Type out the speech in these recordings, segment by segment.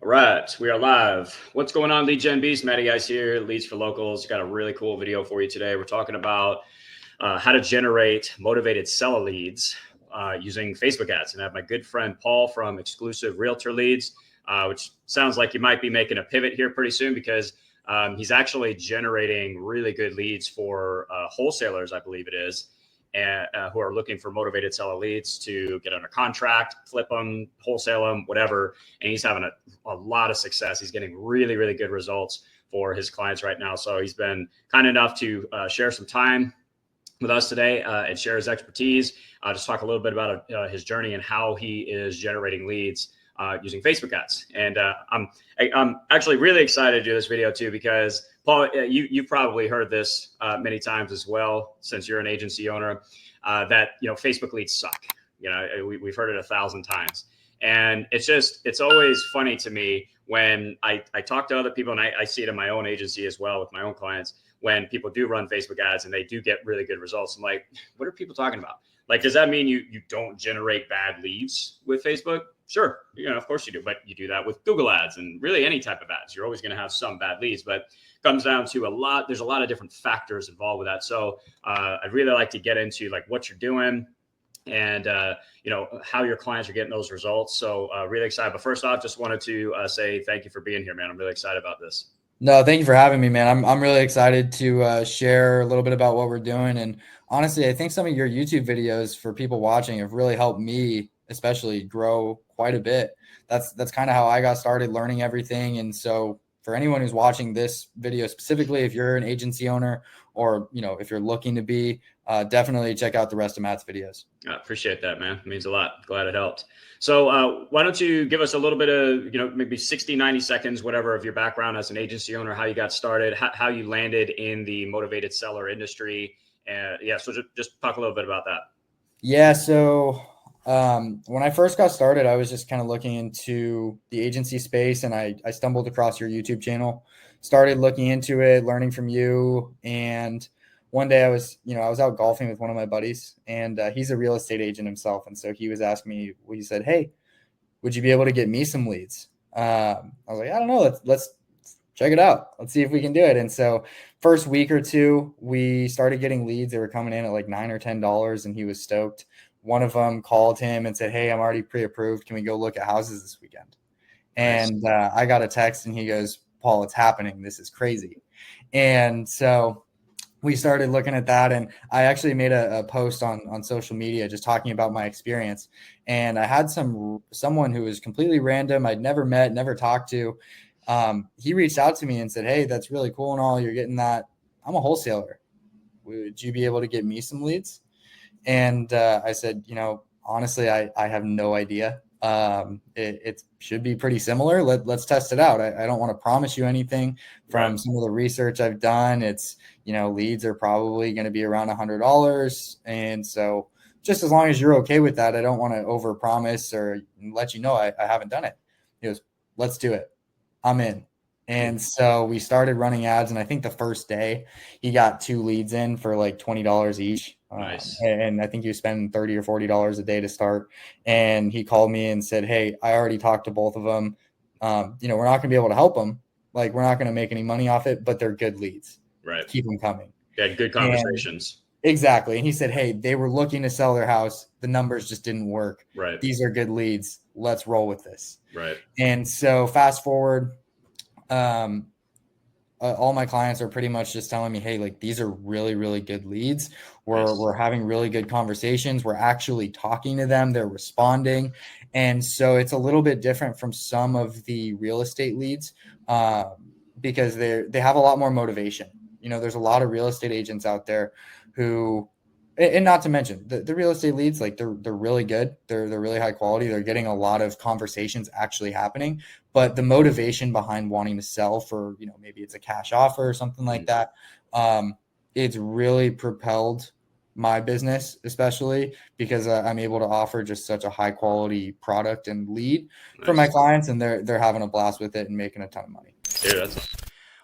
All right, we are live. What's going on, Lead Gen Beast? Matty Guys here, Leads for Locals. Got a really cool video for you today. We're talking about how to generate motivated seller leads using Facebook ads. And I have my good friend Paul from Exclusive Realtor Leads, which sounds like you might be making a pivot here pretty soon because he's actually generating really good leads for wholesalers, I believe it is, and who are looking for motivated seller leads to get under contract, flip them, wholesale them, whatever. And he's having a lot of success. He's getting really, really good results for his clients right now. So he's been kind enough to share some time with us today and share his expertise. Just talk a little bit about his journey and how he is generating leads using Facebook ads. And I'm actually really excited to do this video too, because Paul, you've probably heard this many times as well, since you're an agency owner, that, Facebook leads suck. We've heard it 1,000 times. And it's always funny to me when I talk to other people, and I see it in my own agency as well with my own clients, when people do run Facebook ads and they do get really good results. I'm like, what are people talking about? Like, does that mean you don't generate bad leads with Facebook? Sure, of course you do, but you do that with Google ads and really any type of ads. You're always going to have some bad leads, but it comes down to there's a lot of different factors involved with that. So I'd really like to get into like what you're doing and how your clients are getting those results. So really excited. But first off, just wanted to say thank you for being here, man. I'm really excited about this. No, thank you for having me, man. I'm really excited to share a little bit about what we're doing. And honestly, I think some of your YouTube videos for people watching have really helped me, especially, grow quite a bit. That's kind of how I got started learning everything. And so for anyone who's watching this video specifically, if you're an agency owner or, if you're looking to be, definitely check out the rest of Matt's videos. I appreciate that, man. It means a lot. Glad it helped. So why don't you give us a little bit of, maybe 60, 90 seconds, whatever, of your background as an agency owner, how you got started, how you landed in the motivated seller industry. And so just talk a little bit about that. Yeah. So when I first got started, I was just kind of looking into the agency space, and I stumbled across your YouTube channel, started looking into it, learning from you. And one day I was out golfing with one of my buddies, and he's a real estate agent himself. And so he was asking me, he said, "Hey, would you be able to get me some leads?" I was like, "I don't know. Let's check it out. Let's see if we can do it." And so first week or two, we started getting leads. They were coming in at like $9 or $10, and he was stoked. One of them called him and said, "Hey, I'm already pre-approved. Can we go look at houses this weekend?" And I got a text, and he goes, "Paul, it's happening. This is crazy." And so we started looking at that, and I actually made a post on social media just talking about my experience. And I had someone who was completely random, I'd never met, never talked to. He reached out to me and said, "Hey, that's really cool and all. You're getting that. I'm a wholesaler. Would you be able to get me some leads?" And I said, honestly, I have no idea. It should be pretty similar. Let's test it out. I don't want to promise you anything from some of the research I've done. It's, leads are probably going to be around $100. And so just as long as you're okay with that, I don't want to overpromise or let you know I haven't done it. He goes, "Let's do it. I'm in." And so we started running ads, and I think the first day he got 2 leads in for like $20 each. Nice. And I think he was spending $30 or $40 a day to start. And he called me and said, "Hey, I already talked to both of them. We're not going to be able to help them. Like, we're not going to make any money off it, but they're good leads. Right. Keep them coming." You had good conversations. Exactly. And he said, "Hey, they were looking to sell their house. The numbers just didn't work. Right. These are good leads. Let's roll with this." Right. And so fast forward, all my clients are pretty much just telling me, "Hey, like, these are really, really good leads. We're having really good conversations. We're actually talking to them. They're responding." And so it's a little bit different from some of the real estate leads because they have a lot more motivation. There's a lot of real estate agents out there who, and not to mention the real estate leads, like they're really good. They're really high quality. They're getting a lot of conversations actually happening, but the motivation behind wanting to sell for, maybe it's a cash offer or something like that. It's really propelled my business, especially because I'm able to offer just such a high quality product and lead for my clients, and they're having a blast with it and making a ton of money. Dude,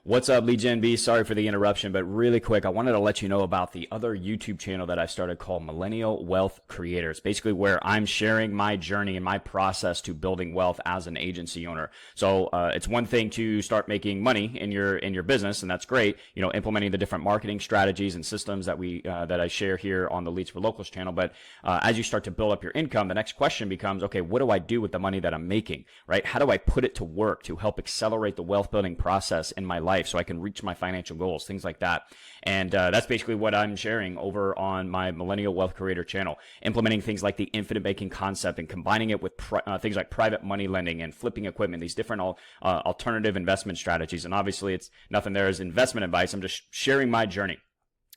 What's up, Lead Gen B? Sorry for the interruption, but really quick, I wanted to let you know about the other YouTube channel that I started called Millennial Wealth Creator. It's basically where I'm sharing my journey and my process to building wealth as an agency owner. So it's one thing to start making money in your business, and that's great. You know, implementing the different marketing strategies and systems that I share here on the Leads for Locals channel. But as you start to build up your income, the next question becomes, okay, what do I do with the money that I'm making? Right? How do I put it to work to help accelerate the wealth building process in my life so I can reach my financial goals, things like that. And that's basically what I'm sharing over on my Millennial Wealth Creator channel, implementing things like the infinite banking concept and combining it with things like private money lending and flipping equipment, these different alternative investment strategies. And obviously it's nothing there as investment advice. I'm just sharing my journey.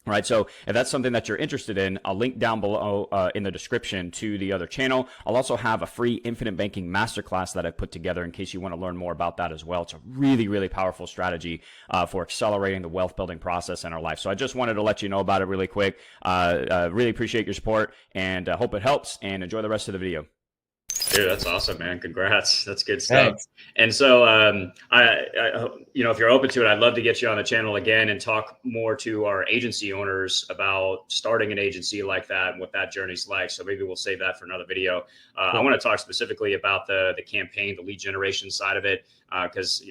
Right. So if that's something that you're interested in, I'll link down below in the description to the other channel. I'll also have a free infinite banking masterclass that I put together in case you want to learn more about that as well. It's a really, really powerful strategy for accelerating the wealth building process in our life. So I just wanted to let you know about it really quick. Really appreciate your support and hope it helps, and enjoy the rest of the video. Dude, that's awesome, man. Congrats. That's good stuff. Thanks. And so, if you're open to it, I'd love to get you on the channel again and talk more to our agency owners about starting an agency like that and what that journey's like. So maybe we'll save that for another video. I want to talk specifically about the campaign, the lead generation side of it, because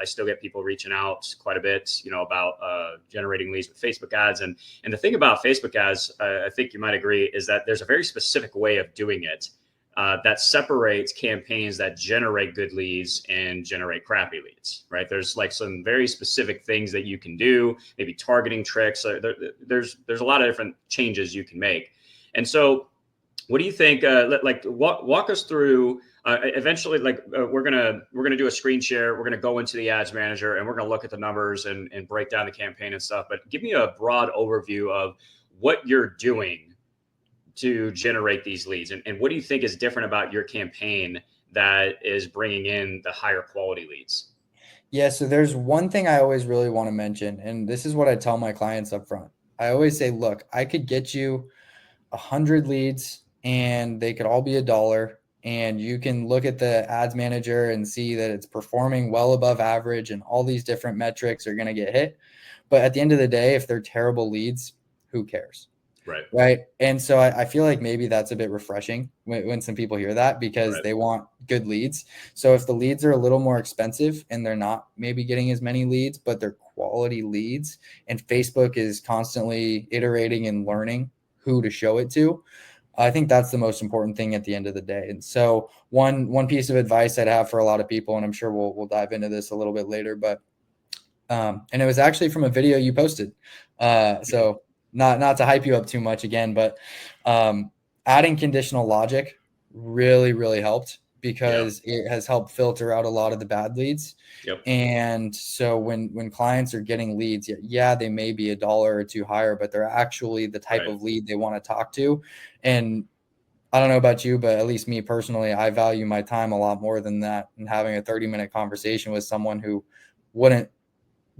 I still get people reaching out quite a bit, about generating leads with Facebook ads. And the thing about Facebook ads, I think you might agree, is that there's a very specific way of doing it. That separates campaigns that generate good leads and generate crappy leads, right? There's like some very specific things that you can do, maybe targeting tricks. There's a lot of different changes you can make. And so what do you think, walk us through, eventually, we're going to do a screen share. We're going to go into the ads manager and we're going to look at the numbers and break down the campaign and stuff. But give me a broad overview of what you're doing to generate these leads. And what do you think is different about your campaign that is bringing in the higher quality leads? Yeah, so there's one thing I always really want to mention, and this is what I tell my clients up front. I always say, look, I could get you 100 leads and they could all be $1, and you can look at the ads manager and see that it's performing well above average and all these different metrics are going to get hit. But at the end of the day, if they're terrible leads, who cares? Right. And so I feel like maybe that's a bit refreshing when some people hear that, because they want good leads. So if the leads are a little more expensive and they're not maybe getting as many leads, but they're quality leads, and Facebook is constantly iterating and learning who to show it to, I think that's the most important thing at the end of the day. And so one piece of advice I'd have for a lot of people, and I'm sure we'll dive into this a little bit later, but and it was actually from a video you posted. So not to hype you up too much again, but adding conditional logic really, really helped, because it has helped filter out a lot of the bad leads. And so when clients are getting leads, they may be $1 or $2 higher, but they're actually the type of lead they want to talk to. And I don't know about you, but at least me personally, I value my time a lot more than that, and having a 30-minute conversation with someone who wouldn't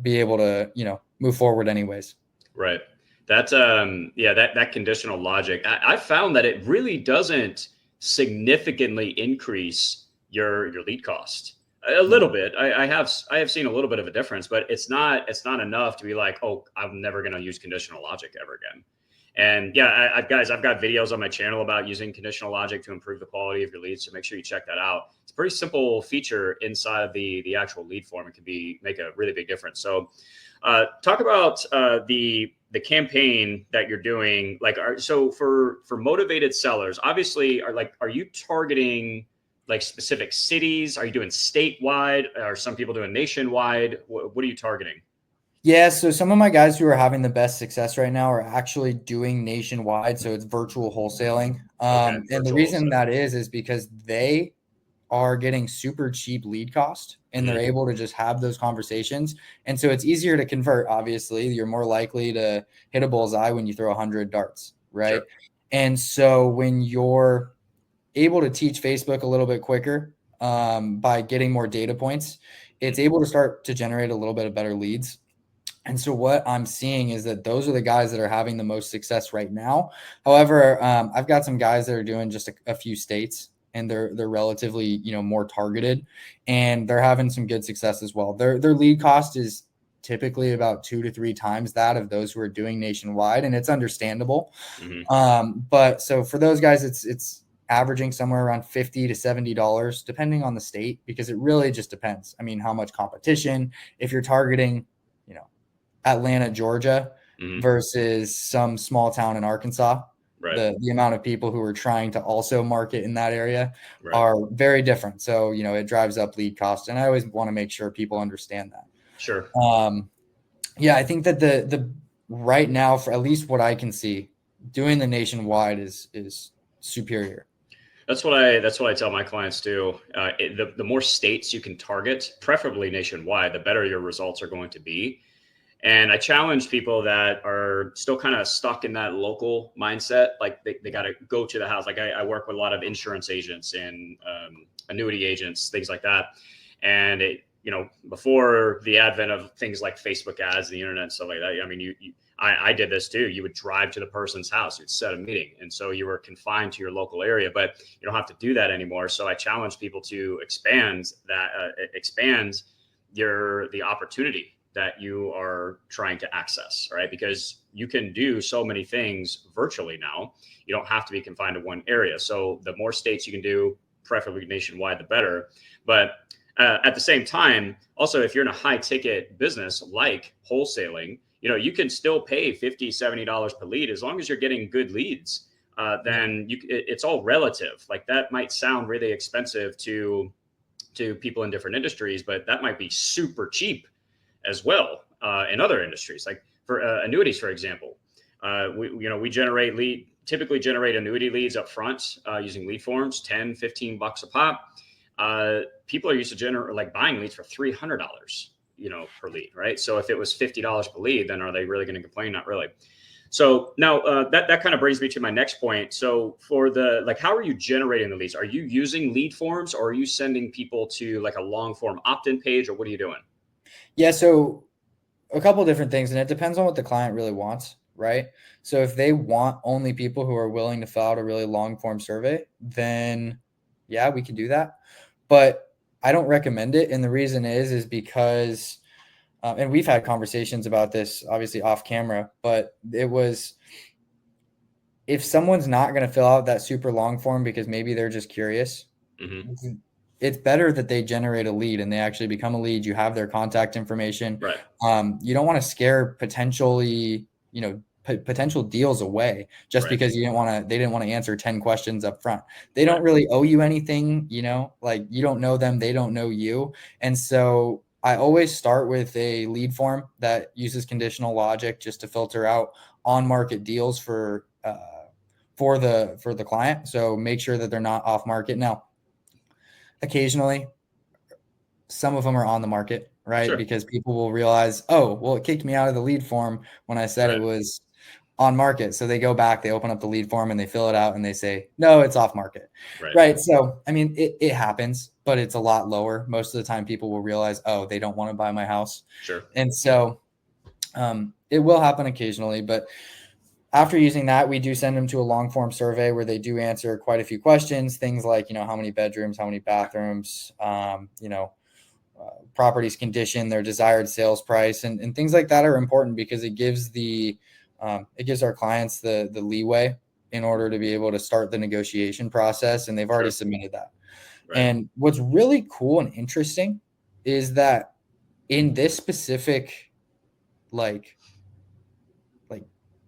be able to, move forward anyways. Right. That's that conditional logic. I found that it really doesn't significantly increase your lead cost. A little bit. I have seen a little bit of a difference, but it's not enough to be like, oh, I'm never going to use conditional logic ever again. And I've got videos on my channel about using conditional logic to improve the quality of your leads. So make sure you check that out. It's a pretty simple feature inside of the actual lead form. It can make a really big difference. So talk about the campaign that you're doing. So for motivated sellers, obviously, are you targeting like specific cities? Are you doing statewide? Are some people doing nationwide? What are you targeting? Yeah, so some of my guys who are having the best success right now are actually doing nationwide. So it's virtual wholesaling. And the reason that is because they are getting super cheap lead cost, and they're able to just have those conversations. And so it's easier to convert. Obviously, you're more likely to hit a bullseye when you throw 100 darts, right? Sure. And so when you're able to teach Facebook a little bit quicker by getting more data points, it's able to start to generate a little bit of better leads. And so what I'm seeing is that those are the guys that are having the most success right now. However, I've got some guys that are doing just a few states, and they're relatively, more targeted, and they're having some good success as well. Their lead cost is typically about 2 to 3 times that of those who are doing nationwide, and it's understandable. But so for those guys, it's averaging somewhere around $50 to $70, depending on the state, because it really just depends. I mean, how much competition, if you're targeting, Atlanta, Georgia versus some small town in Arkansas, the amount of people who are trying to also market in that area are very different. So, it drives up lead cost. And I always want to make sure people understand that. Sure. Yeah, I think that the right now, for at least what I can see, doing the nationwide is superior. That's what I tell my clients too. The more states you can target, preferably nationwide, the better your results are going to be. And I challenge people that are still kind of stuck in that local mindset. Like they got to go to the house. Like I work with a lot of insurance agents and annuity agents, things like that. And before the advent of things like Facebook ads, the internet, and stuff like that, I mean, I did this too. You would drive to the person's house, you'd set a meeting. And so you were confined to your local area, but you don't have to do that anymore. So I challenge people to expand the opportunity that you are trying to access, right? Because you can do so many things virtually now. You don't have to be confined to one area. So the more states you can do, preferably nationwide, the better. But at the same time, also, if you're in a high ticket business like wholesaling, you can still pay $50, $70 per lead as long as you're getting good leads. Then it's all relative. Like that might sound really expensive to people in different industries, but that might be super cheap as well in other industries. Like for annuities, for example, we typically generate annuity leads up front using lead forms, $10, $15 a pop. People are used to buying leads for $300, per lead, right? So if it was $50 per lead, then are they really going to complain? Not really. So now that kind of brings me to my next point. So for how are you generating the leads? Are you using lead forms, or are you sending people to like a long form opt-in page, or what are you doing? Yeah, so a couple different things, and it depends on what the client really wants, right? So if they want only people who are willing to fill out a really long form survey, then yeah, we can do that. But I don't recommend it, and the reason is because, and we've had conversations about this, obviously off camera, but it was, if someone's not going to fill out that super long form because maybe they're just curious, it's better that they generate a lead and they actually become a lead. You have their contact information. Right. You don't want to scare potential deals away just because they didn't want to answer 10 questions up front. They don't really owe you anything, like you don't know them, they don't know you. And so I always start with a lead form that uses conditional logic just to filter out on market deals for the client. So make sure that they're not off market. Now, occasionally, some of them are on the market, right? Sure. Because people will realize, oh, well, it kicked me out of the lead form when I said it was on market. So they go back, they open up the lead form and they fill it out and they say, no, it's off market. Right. So, I mean, it happens, but it's a lot lower. Most of the time people will realize, oh, they don't want to buy my house. Sure. And so it will happen occasionally, but after using that, we do send them to a long form survey where they do answer quite a few questions, things like, how many bedrooms, how many bathrooms, property's condition, their desired sales price, and things like that are important because it gives our clients the leeway in order to be able to start the negotiation process. And they've already submitted that. Right. And what's really cool and interesting is that in this specific,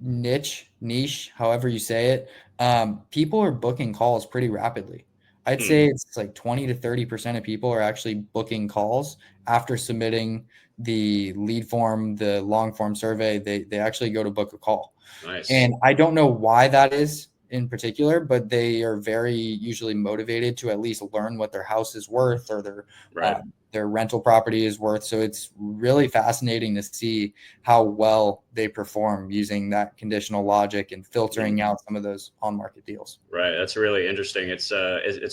niche, however you say it, people are booking calls pretty rapidly. I'd say it's like 20 to 30% of people are actually booking calls after submitting the lead form, the long form survey. They actually go to book a call. Nice. And I don't know why that is in particular, but they are very usually motivated to at least learn what their house is worth or their rental property is worth. So it's really fascinating to see how well they perform using that conditional logic and filtering out some of those on-market deals. Right. That's really interesting. It's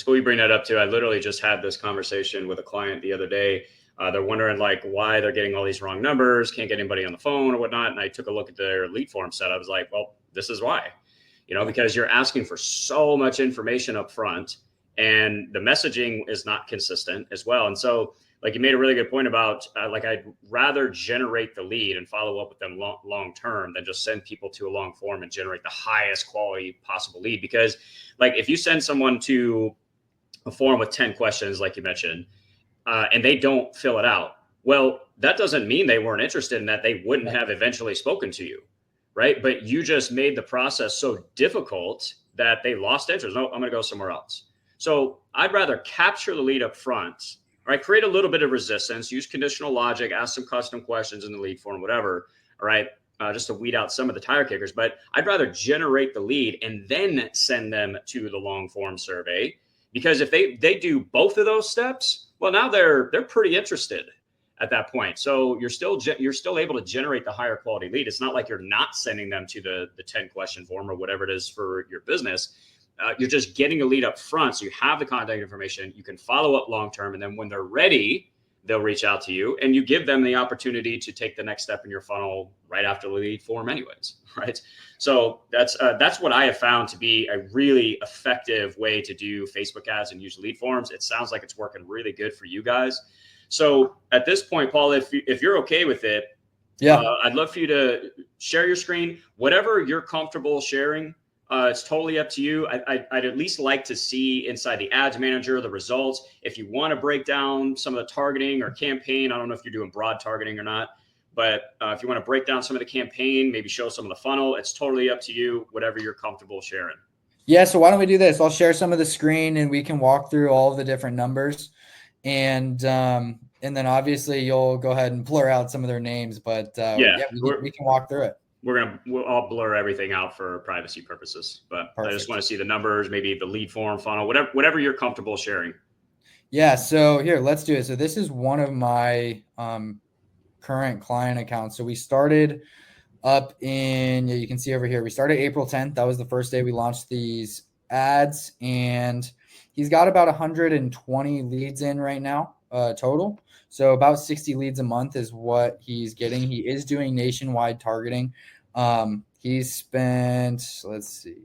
cool you bring that up too. I literally just had this conversation with a client the other day. They're wondering why they're getting all these wrong numbers, can't get anybody on the phone or whatnot. And I took a look at their lead form set. I was like, well, this is why, because you're asking for so much information up front and the messaging is not consistent as well. And so like you made a really good point about like I'd rather generate the lead and follow up with them long term than just send people to a long form and generate the highest quality possible lead. Because like if you send someone to a form with 10 questions, like you mentioned, and they don't fill it out, well, that doesn't mean they weren't interested in that. They wouldn't have eventually spoken to you, right? But you just made the process so difficult that they lost interest. No, I'm going to go somewhere else. So I'd rather capture the lead up front, right? Create a little bit of resistance, use conditional logic, ask some custom questions in the lead form, whatever, all right? Just to weed out some of the tire kickers. But I'd rather generate the lead and then send them to the long form survey, because if they do both of those steps, well, now they're pretty interested at that point. So you're still able to generate the higher quality lead. It's not like you're not sending them to the 10 question form or whatever it is for your business. You're just getting a lead up front, so you have the contact information. You can follow up long term, and then when they're ready, they'll reach out to you, and you give them the opportunity to take the next step in your funnel right after the lead form, anyways. Right. So that's what I have found to be a really effective way to do Facebook ads and use lead forms. It sounds like it's working really good for you guys. So at this point, Paul, if you're okay with it, I'd love for you to share your screen, whatever you're comfortable sharing. It's totally up to you. I'd at least like to see inside the ads manager the results. If you want to break down some of the targeting or campaign, I don't know if you're doing broad targeting or not, but if you want to break down some of the campaign, maybe show some of the funnel, it's totally up to you, whatever you're comfortable sharing. Yeah, so why don't we do this? I'll share some of the screen and we can walk through all of the different numbers. And then obviously you'll go ahead and blur out some of their names, but we can walk through it. We'll all blur everything out for privacy purposes, but perfect. I just want to see the numbers, maybe the lead form funnel, whatever you're comfortable sharing. Yeah. So here, let's do it. So this is one of my current client accounts. So we started up in, you can see over here, we started April 10th. That was the first day we launched these ads, and he's got about 120 leads in right now, total. So about 60 leads a month is what he's getting. He is doing nationwide targeting. He's spent, let's see,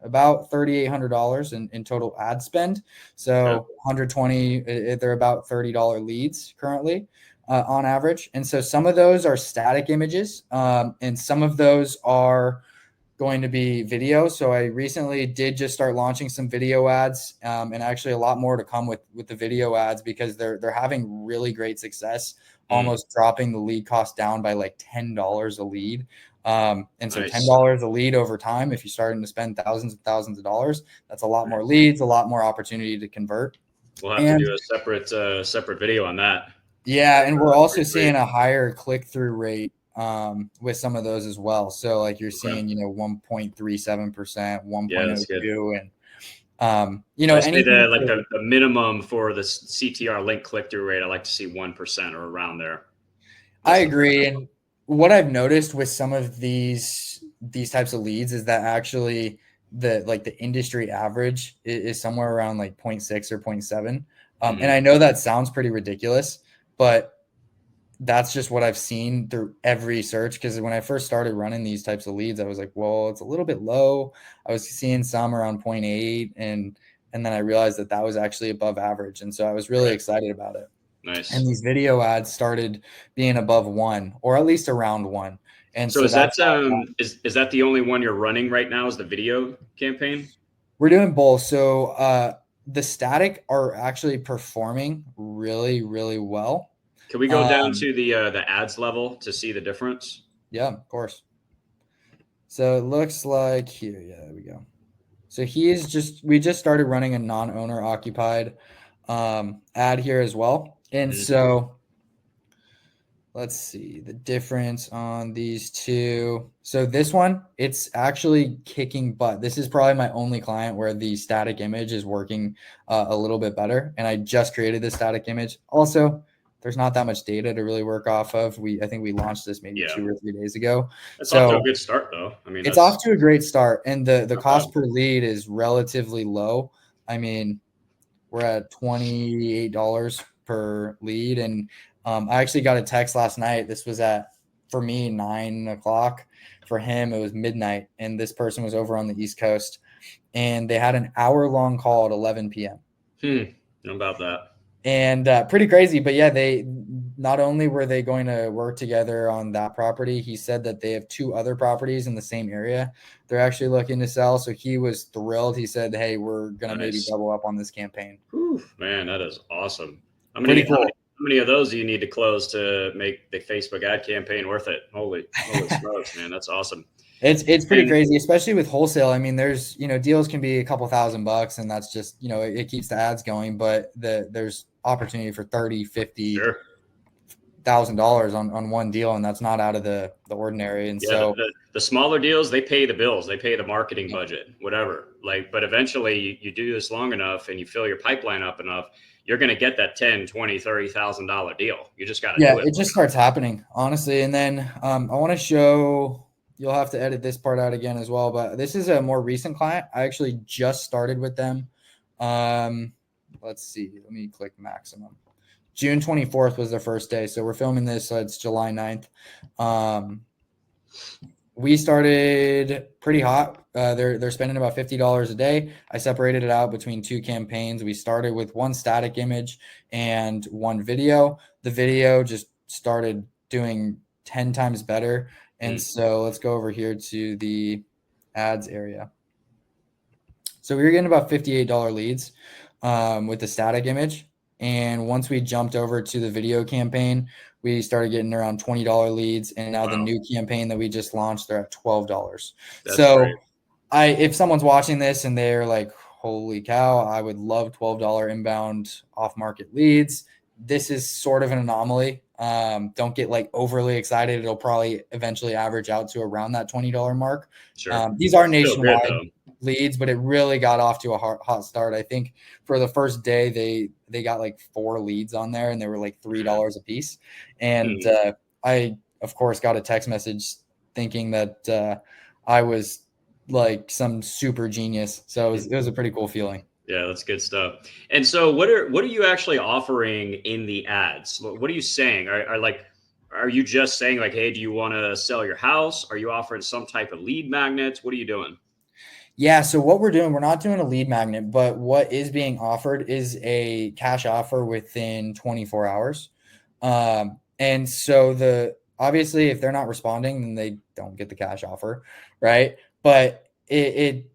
about $3,800 in total ad spend. So 120, they're about $30 leads currently on average. And so some of those are static images, and some of those are going to be video. So I recently did just start launching some video ads, and actually a lot more to come with the video ads, because they're having really great success, almost dropping the lead cost down by like $10 a lead. And so nice. $10 a lead over time, if you're starting to spend thousands and thousands of dollars, that's a lot more leads, a lot more opportunity to convert. We'll have to do a separate video on that. Yeah, and we're also seeing a higher click-through rate with some of those as well. So like you're seeing, 1.37%, 1.02, and the minimum for the CTR link click-through rate, I like to see 1% or around there. I agree. And what I've noticed with some of these types of leads is that actually the industry average is somewhere around like 0.6 or 0.7. And I know that sounds pretty ridiculous, but that's just what I've seen through every search. Because when I first started running these types of leads, I was like, well, it's a little bit low. I was seeing some around 0.8, and then I realized that was actually above average. And so I was really excited about it. Nice. And these video ads started being above 1, or at least around 1. And so is that is that the only one you're running right now, is the video campaign? We're doing both. So the static are actually performing really, really well. Can we go down to the ads level to see the difference? Yeah, of course. So it looks like here. Yeah, there we go. So we just started running a non-owner occupied ad here as well. And so let's see the difference on these two. So this one, it's actually kicking butt. This is probably my only client where the static image is working a little bit better. And I just created this static image. Also, there's not that much data to really work off of. I think we launched this maybe 2 or 3 days ago. It's off to a good start, though. I mean, it's off to a great start, and the cost per lead is relatively low. I mean, we're at $28 per lead, and I actually got a text last night. This was for me, 9 o'clock. For him, it was midnight, and this person was over on the East Coast, and they had an hour-long call at 11 p.m. How about that? And pretty crazy. But yeah, they not only were they going to work together on that property, he said that they have 2 other properties in the same area they're actually looking to sell. So he was thrilled. He said, hey, we're going to maybe Nice. double up on this campaign. Whew, man, that is awesome. How many, Pretty how many, cool. how many of those do you need to close to make the Facebook ad campaign worth it? Holy smokes, man, that's awesome. It's pretty And crazy, especially with wholesail. I mean, there's, deals can be a couple $1,000 and that's just, it keeps the ads going, but there's opportunity for 30, 50 sure. $1,000 on one deal, and that's not out of the ordinary. And Yeah, so the smaller deals, they pay the bills, they pay the marketing budget, whatever. Like, but eventually you do this long enough and you fill your pipeline up enough, you're going to get that 10, 20, $30,000 deal. You just got to yeah, do it. it just starts happening, honestly. And then I want to show, you'll have to edit this part out again as well, but this is a more recent client. I actually just started with them. Let's see, let me click maximum. June 24th was their first day. So we're filming this, so it's July 9th. We started pretty hot. They're spending about $50 a day. I separated it out between 2 campaigns. We started with 1 static image and 1 video. The video just started doing 10 times better. And so let's go over here to the ads area. So we were getting about $58 leads with the static image. And once we jumped over to the video campaign, we started getting around $20 leads. And now the new campaign that we just launched, they're at $12. That's so great. if someone's watching this and they're like, holy cow, I would love $12 inbound off market leads, this is sort of an anomaly. Don't get like overly excited. It'll probably eventually average out to around that $20 mark. Sure. These are Still good nationwide though. leads, but it really got off to a hot start. I think for the first day, they got like 4 leads on there and they were like $3 a piece. And I, of course, got a text message thinking that I was like some super genius. So it was a pretty cool feeling. Yeah, that's good stuff. And so what are you actually offering in the ads? What are you saying? Are you just saying like, hey, do you want to sell your house? Are you offering some type of lead magnets? What are you doing? Yeah, so what we're doing, we're not doing a lead magnet, but what is being offered is a cash offer within 24 hours. And so obviously if they're not responding, then they don't get the cash offer, right? But it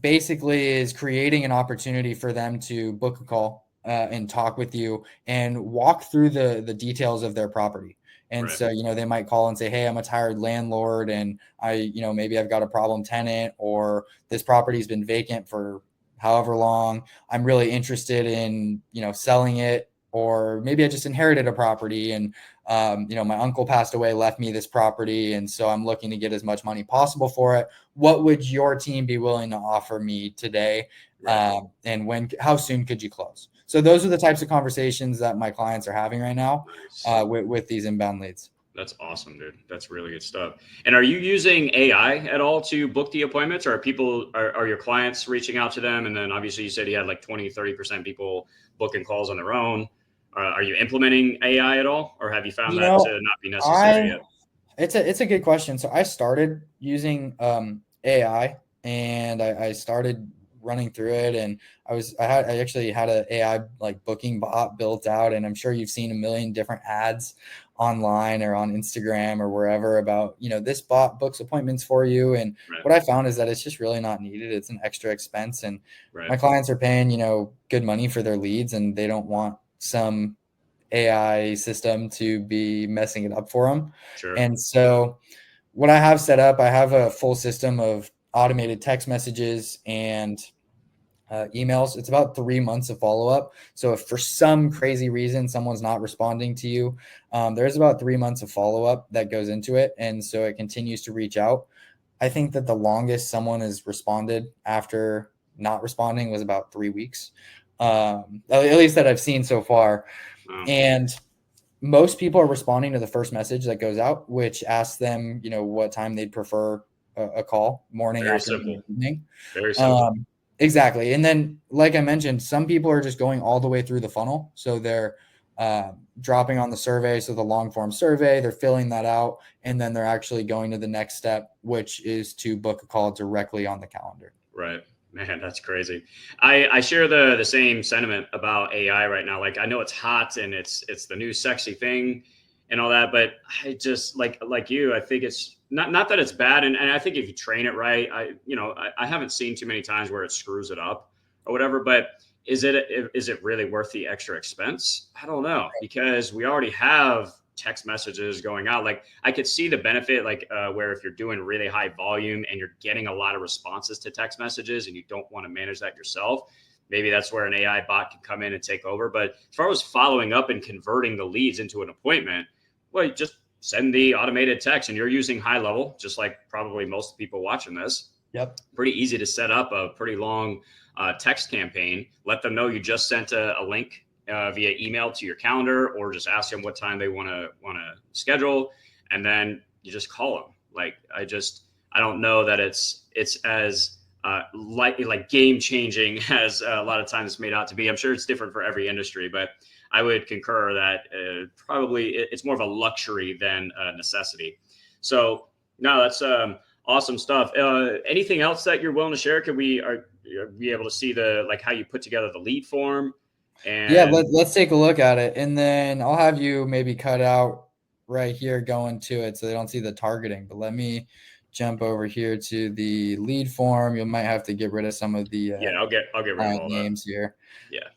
basically is creating an opportunity for them to book a call and talk with you and walk through the details of their property. And Right. so, they might call and say, hey, I'm a tired landlord and maybe I've got a problem tenant, or this property's been vacant for however long. I'm really interested in, selling it, or maybe I just inherited a property and, my uncle passed away, left me this property. And so I'm looking to get as much money possible for it. What would your team be willing to offer me today? Right. And how soon could you close? So those are the types of conversations that my clients are having right now Nice. with these inbound leads. That's awesome, dude. That's really good stuff. And are you using AI at all to book the appointments, or are your clients reaching out to them? And then obviously you said you had like 20, 30% people booking calls on their own. Are you implementing AI at all, or have you found that to not be necessary yet? It's a good question. So I started using AI, and I started running through it, and I actually had an AI like booking bot built out, and I'm sure you've seen a million different ads online or on Instagram or wherever about, this bot books appointments for you. And Right. what I found is that it's just really not needed. It's an extra expense, and Right. my clients are paying, good money for their leads, and they don't want some AI system to be messing it up for them. Sure. And so what I have set up, I have a full system of automated text messages and emails. It's about 3 months of follow-up. So if for some crazy reason someone's not responding to you, there's about 3 months of follow-up that goes into it. And so it continues to reach out. I think that the longest someone has responded after not responding was about 3 weeks, at least that I've seen so far. Wow. And most people are responding to the first message that goes out, which asks them, what time they'd prefer a call, morning, Very afternoon, simple. evening. Very simple. Exactly. And then, like I mentioned, some people are just going all the way through the funnel. So they're dropping on the survey. So the long form survey, they're filling that out. And then they're actually going to the next step, which is to book a call directly on the calendar. Right. Man, that's crazy. I share the same sentiment about AI right now. Like I know it's hot and it's the new sexy thing and all that, but I just like you, I think it's not that it's bad. And I think if you train it right, I haven't seen too many times where it screws it up or whatever, but is it really worth the extra expense? I don't know, because we already have text messages going out. Like I could see the benefit, like where if you're doing really high volume and you're getting a lot of responses to text messages and you don't want to manage that yourself, maybe that's where an AI bot can come in and take over. But as far as following up and converting the leads into an appointment, well, you just send the automated text and you're using high level, just like probably most people watching this. Yep. Pretty easy to set up a pretty long text campaign. Let them know you just sent a link via email to your calendar, or just ask them what time they want to schedule, and then you just call them. Like I don't know that it's as like game changing as a lot of times it's made out to be. I'm sure it's different for every industry, but I would concur that probably it's more of a luxury than a necessity. So no, that's awesome stuff. Anything else that you're willing to share? Could we be able to see how you put together the lead form? And yeah, let's take a look at it, and then I'll have you maybe cut out right here going to it so they don't see the targeting. But let me jump over here to the lead form. You might have to get rid of some of the I'll get rid of all names here. Yeah,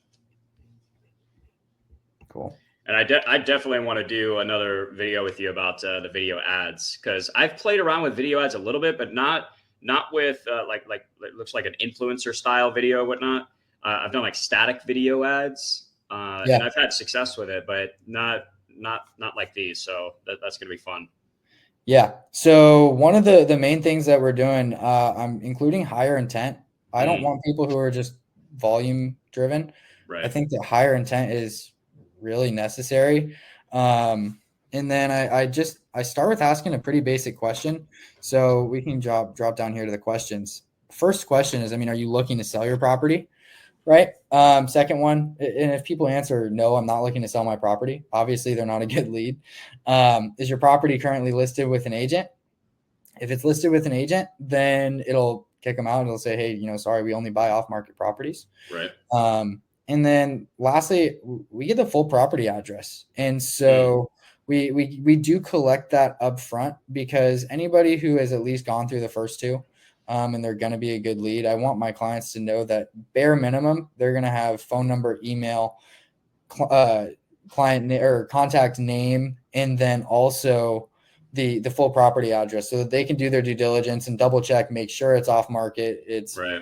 cool. And I definitely want to do another video with you about the video ads, because I've played around with video ads a little bit, but not with like it looks like an influencer style video or whatnot. I've done like static video ads, and I've had success with it, but not like these. So that's going to be fun. Yeah. So one of the main things that we're doing, I'm including higher intent. I don't want people who are just volume driven. Right. I think that higher intent is really necessary. And then I start with asking a pretty basic question. So we can drop down here to the questions. First question is, are you looking to sell your property? Right. Second one, and if people answer no, I'm not looking to sell my property, obviously they're not a good lead. Is your property currently listed with an agent? If it's listed with an agent, then it'll kick them out. It'll say, hey, sorry, we only buy off market properties. Right. And then lastly, we get the full property address. And so we do collect that up front, because anybody who has at least gone through the first two, and they're going to be a good lead, I want my clients to know that bare minimum, they're going to have phone number, email, client or contact name, and then also the full property address, so that they can do their due diligence and double check, make sure it's off market. It's right.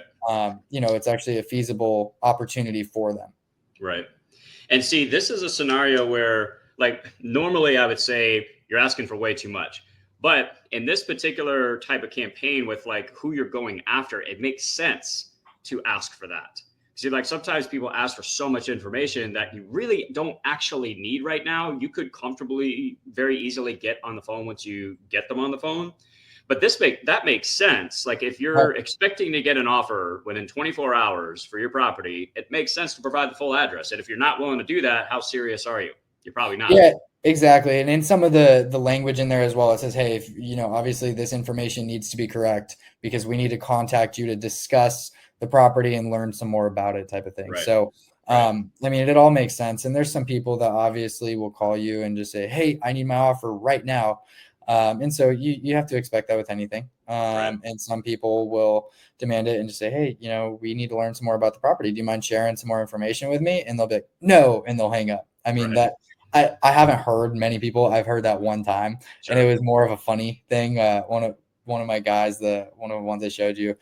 It's actually a feasible opportunity for them. Right. And see, this is a scenario where, like, normally I would say you're asking for way too much. But in this particular type of campaign with like who you're going after, it makes sense to ask for that. See, like sometimes people ask for so much information that you really don't actually need right now. You could comfortably, very easily get on the phone once you get them on the phone. But that makes sense. Like if you're expecting to get an offer within 24 hours for your property, it makes sense to provide the full address. And if you're not willing to do that, how serious are you? You're probably not. Yeah, exactly. And in some of the language in there as well, it says, hey, if, obviously this information needs to be correct, because we need to contact you to discuss the property and learn some more about it, type of thing. Right. So, it all makes sense. And there's some people that obviously will call you and just say, hey, I need my offer right now. And so you have to expect that with anything. And some people will demand it and just say, hey, we need to learn some more about the property. Do you mind sharing some more information with me? And they'll be like, no, and they'll hang up. That I haven't heard many people. I've heard that one time, and it was more of a funny thing. One of my guys, one of the ones I showed you,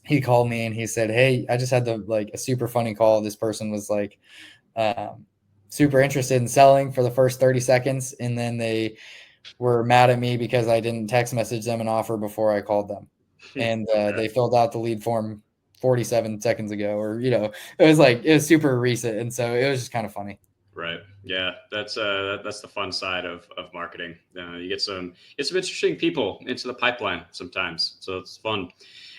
he called me and he said, hey, I just had a super funny call. This person was like, super interested in selling for the first 30 seconds. And then they were mad at me because I didn't text message them an offer before I called them. And they filled out the lead form 47 seconds ago, or, it was super recent. And so it was just kind of funny. Right. Yeah. That's the fun side of marketing. You get some interesting people into the pipeline sometimes. So it's fun.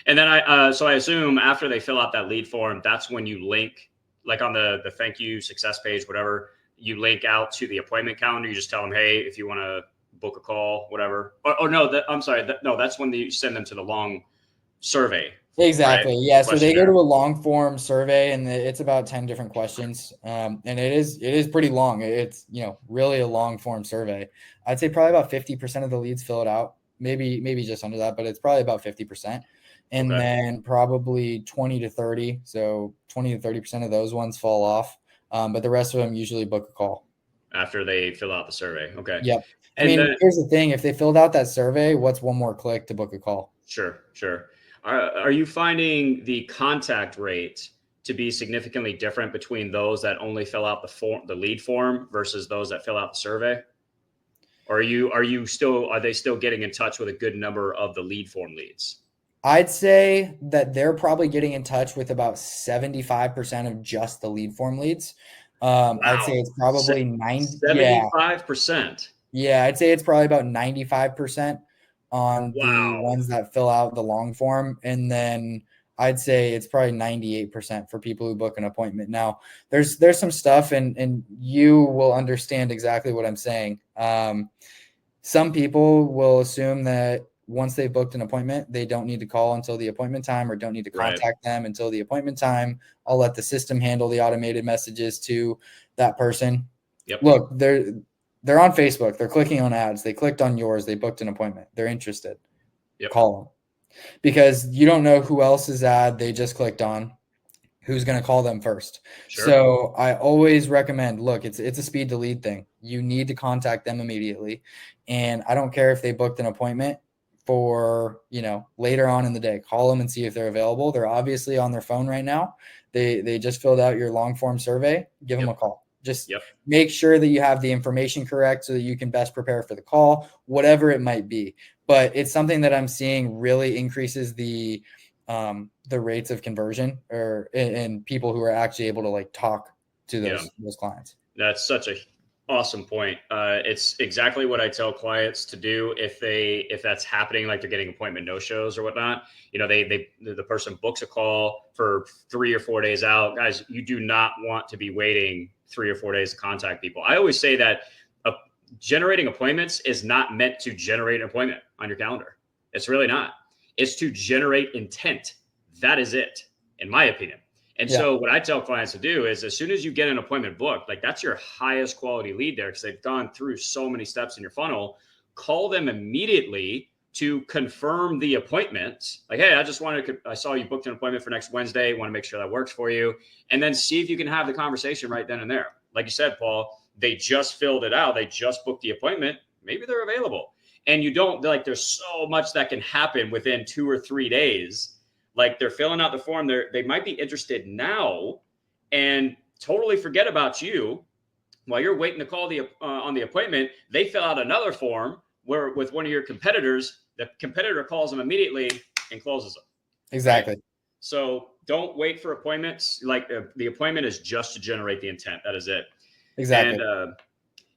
And then I assume after they fill out that lead form, that's when you link, like on the thank you success page, whatever, you link out to the appointment calendar. You just tell them, hey, if you want to book a call, whatever. Or no, I'm sorry. No, that's when you send them to the long survey right? Exactly. Yeah. So they go to Questionnaire. a long form survey and it's about 10 different questions. And it is pretty long. It's, really a long form survey. I'd say probably about 50% of the leads fill it out. Maybe just under that, but it's probably about 50%. And Okay. then probably 20 to 30. So 20 to 30% of those ones fall off. But the rest of them usually book a call. After they fill out the survey. Okay. Yep. I And mean, then, here's the thing. If they filled out that survey, what's one more click to book a call? sure, sure. Are you finding the contact rate to be significantly different between those that only fill out the lead form versus those that fill out the survey? Or are they still getting in touch with a good number of the lead form leads? I'd say that they're probably getting in touch with about 75% of just the lead form leads. I'd say Wow. it's probably 9. Yeah. 75%. Yeah. I'd say it's probably about 95% on the Wow. ones that fill out the long form. And then I'd say it's probably 98% for people who book an appointment. Now, there's some stuff and you will understand exactly what I'm saying. Some people will assume that once they've booked an appointment, they don't need to call until the appointment time or don't need to Right. contact them until the appointment time. I'll let the system handle the automated messages to that person. Yep. Look, they're on Facebook. They're clicking on ads. They clicked on yours. They booked an appointment. They're interested. Yep. Call them because you don't know who else's ad they just clicked on, who's going to call them first. Sure. So I always recommend, look, it's a speed to lead thing. You need to contact them immediately. And I don't care if they booked an appointment for, later on in the day, call them and see if they're available. They're obviously on their phone right now. They just filled out your long form survey. Give them a call. Just make sure that you have the information correct so that you can best prepare for the call, whatever it might be. But it's something that I'm seeing really increases the rates of conversion or and people who are actually able to like talk to those clients. That's such a awesome point. It's exactly what I tell clients to do if that's happening, like they're getting appointment no shows or whatnot. The person books a call for 3 or 4 days out. Guys, you do not want to be waiting 3 or 4 days to contact people. I always say that generating appointments is not meant to generate an appointment on your calendar. It's really not. It's to generate intent. That is it, in my opinion. And so what I tell clients to do is as soon as you get an appointment booked, like that's your highest quality lead there because they've gone through so many steps in your funnel, call them immediately to confirm the appointment. Like, hey, I saw you booked an appointment for next Wednesday. Want to make sure that works for you. And then see if you can have the conversation right then and there. Like you said, Paul, they just filled it out. They just booked the appointment. Maybe they're available. And you don't there's so much that can happen within 2 or 3 days. Like they're filling out the form. They might be interested now and totally forget about you while you're waiting to call on the appointment. They fill out another form where with one of your competitors, the competitor calls them immediately and closes them. Exactly. Right? So don't wait for appointments. Like the appointment is just to generate the intent. That is it. Exactly. And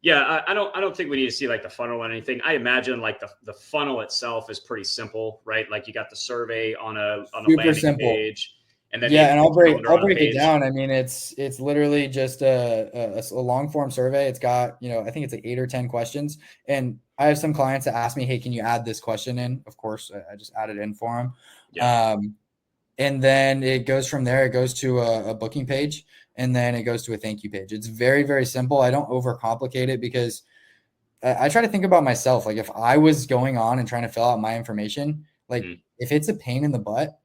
I don't think we need to see like the funnel or anything. I imagine like the funnel itself is pretty simple, right? Like you got the survey on a Super landing simple. page, and then Yeah, maybe and the I'll break calendar on a it page. down. I mean, it's literally just a long form survey. It's got, I think it's like 8 or 10 questions. And I have some clients that ask me, hey, can you add this question in? Of course, I just add it in for them. Yeah. And then it goes from there. It goes to a booking page, and then it goes to a thank you page. It's very, very simple. I don't overcomplicate it because I try to think about myself. Like if I was going on and trying to fill out my information, like if it's a pain in the butt,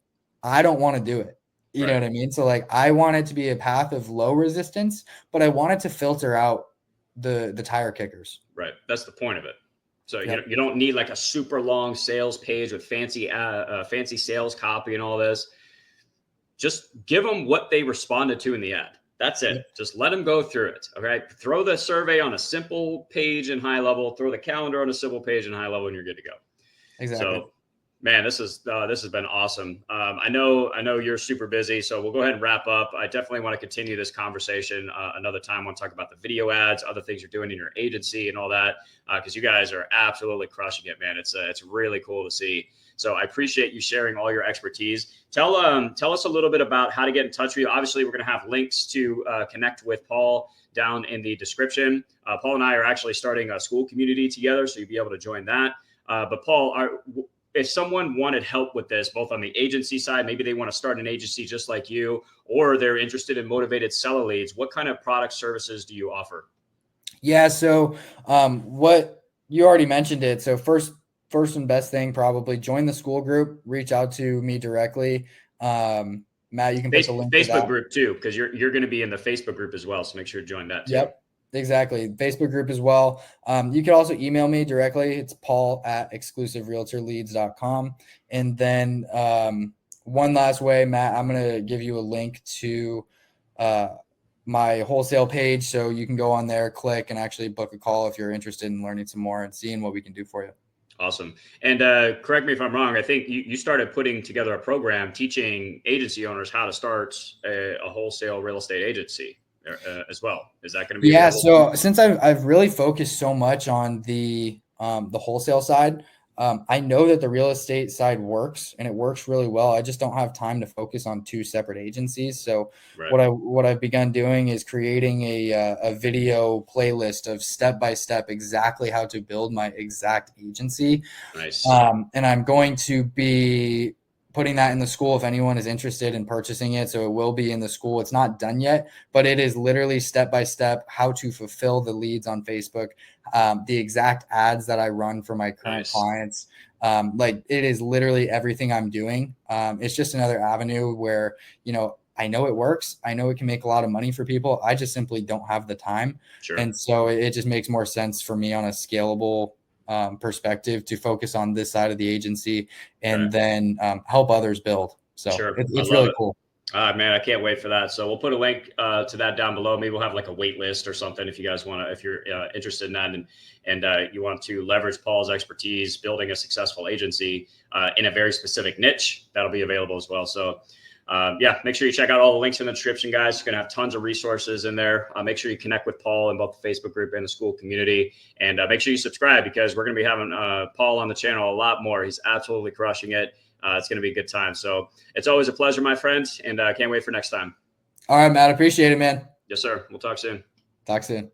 I don't want to do it. You know what I mean? So like I want it to be a path of low resistance, but I want it to filter out the tire kickers. Right. That's the point of it. So you don't need like a super long sales page with fancy sales copy and all this. Just give them what they responded to in the ad. That's it. Just let them go through it. Okay. Throw the survey on a simple page in high level, throw the calendar on a simple page in high level, and you're good to go. Exactly. So, man, this has been awesome. I know you're super busy, so we'll go ahead and wrap up. I definitely want to continue this conversation another time. I want to talk about the video ads, other things you're doing in your agency and all that, because you guys are absolutely crushing it, man. It's really cool to see. So I appreciate you sharing all your expertise. Tell us a little bit about how to get in touch with you. Obviously, we're going to have links to connect with Paul down in the description. Paul and I are actually starting a Skool community together, so you'll be able to join that. But Paul, if someone wanted help with this, both on the agency side, maybe they want to start an agency just like you, or they're interested in motivated seller leads, what kind of product services do you offer? Yeah. So what you already mentioned it. So first and best thing, probably join the Skool group, reach out to me directly. Matt, you can put the link to Facebook that. group too, because you're going to be in the Facebook group as well. So make sure to join that too. Yep, exactly. Facebook group as well. You can also email me directly. It's paul@exclusiverealtorleads.com. And then one last way, Matt, I'm going to give you a link to my wholesale page. So you can go on there, click, and actually book a call if you're interested in learning some more and seeing what we can do for you. Awesome. And correct me if I'm wrong. I think you started putting together a program teaching agency owners how to start a wholesale real estate agency as well. Is that going to be available? So since I've really focused so much on the wholesale side, I know that the real estate side works and it works really well. I just don't have time to focus on two separate agencies. So Right. what I've begun doing is creating a video playlist of step by step exactly how to build my exact agency. Nice. And I'm going to be putting that in the Skool if anyone is interested in purchasing it. So it will be in the Skool. It's not done yet, but it is literally step by step how to fulfill the leads on Facebook, the exact ads that I run for my current clients. Like it is literally everything I'm doing. It's just another avenue where, I know it works. I know it can make a lot of money for people. I just simply don't have the time. Sure. And so it just makes more sense for me on a scalable perspective to focus on this side of the agency and then help others build. So it's really cool. Man, I can't wait for that. So we'll put a link to that down below. Maybe we'll have like a wait list or something if you guys want to, if you're interested in that and you want to leverage Paul's expertise building a successful agency in a very specific niche, that'll be available as well. So make sure you check out all the links in the description, guys. You're going to have tons of resources in there. Make sure you connect with Paul in both the Facebook group and the Skool community. And make sure you subscribe because we're going to be having Paul on the channel a lot more. He's absolutely crushing it. It's going to be a good time. So it's always a pleasure, my friend. And I can't wait for next time. All right, Matt. Appreciate it, man. Yes, sir. We'll talk soon. Talk soon.